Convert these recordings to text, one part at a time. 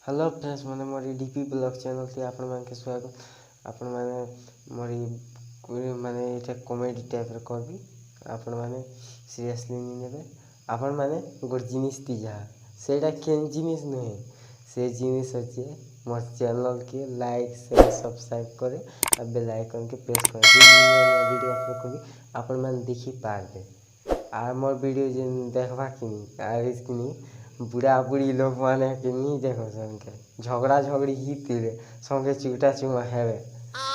Hello friends मैंने मोरी DP blog channel से आपण मानके स्वागत। आपण माने मोरी माने एटा कॉमेडी टाइप रे करबी आपण माने सीरियसली नि नेबे। आपण माने गोट जिनिस दिजा सेटा केन जिनिस नहे से जिनिस होचे मोर चैनल के लाइक शेयर सब्सक्राइब करे आ बेल आइकन के प्रेस करे जे वीडियो अपलोड करबी आपण माने देखि पारबे। आ मोर वीडियो जे देखबा किनी आ किनी बुढ़ा बुढ़ी लोग माने कि नहीं देखो संगे झगड़ा झगड़ी ही तीरे संगे चूटा चुमा हेवे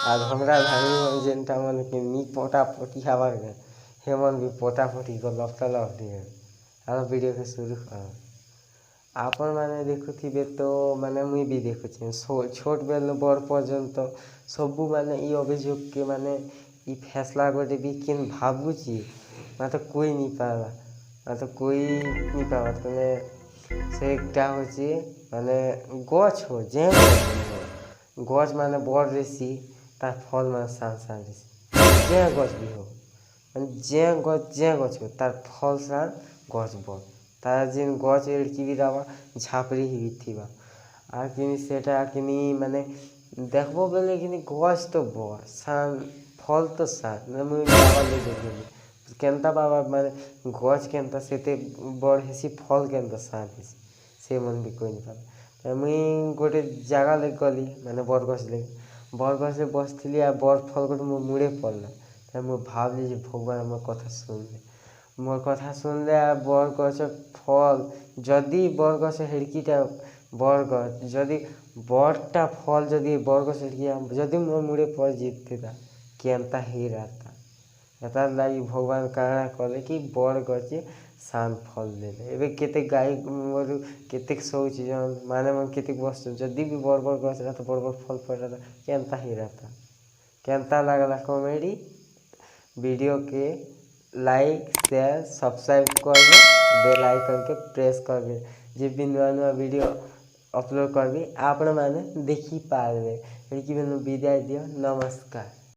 आ झगड़ा भाई जेनटा मन कि नी पोटा पोटी हवार गए हेमन भी पोटा पोटी को लपटा लपटी है। आ वीडियो के शुरू कर आपन माने देखुथिबे तो माने मुई भी देखुछि छोट बेल बड़ पर्यंत सबु माने ई अभियोग के माने ई फैसला गोटे भी किन भाबुछि तो कोई नहीं पावा तो कोई नहीं पावा तने से एकटा होची माने गछ हो जे गछ माने बड़ रेसी तार फल माने सान सान रेसी जे गछ भी हो जे गछ हो तार फल सान गछ बड़ तार जिन गछ एड़की भी रावा झापरी ही थिबा आ किनी सेटा किनी माने देखबो बेले किनी गछ तो बड़ सान फल तो सान न मुई बाबा ले देखबे केनता बाबा माने गछ केनता सेते बड़ हेसी फल केनता सान हेसी से मन भी कोई नहीं पाला मुई गोटे जगह ले गली माने बरगछ ले बरगछ से बसथिली आ बर फल गोटे मो मुड़े पड़ला मु भावली जे भगवान मोर कथा सुन ले आ बरगछ फल जदि बरगछ हेड़कीटा बरगछ जदि बड़टा फल जदि बरगछ हेड़की जदि मोर मुड़े पड़ जीतता केनता ही रहता एता लागी भगवान काना कले कि बरगछ सान फल देले एबे केते गाय मोर केते सोच जन माने मन केते वस्तु जदि भी बड़ बड़ गछ रहता बड़ बड़ फल पड़ रहता केनता ही रहता। केनता लागला कॉमेडी वीडियो के लाइक शेयर सब्सक्राइब करबे बेल आइकन के प्रेस करबे जे भी नया नया वीडियो अपलोड करबी आपण माने देखि पारबे। एकी बेनु विदाय दियो नमस्कार।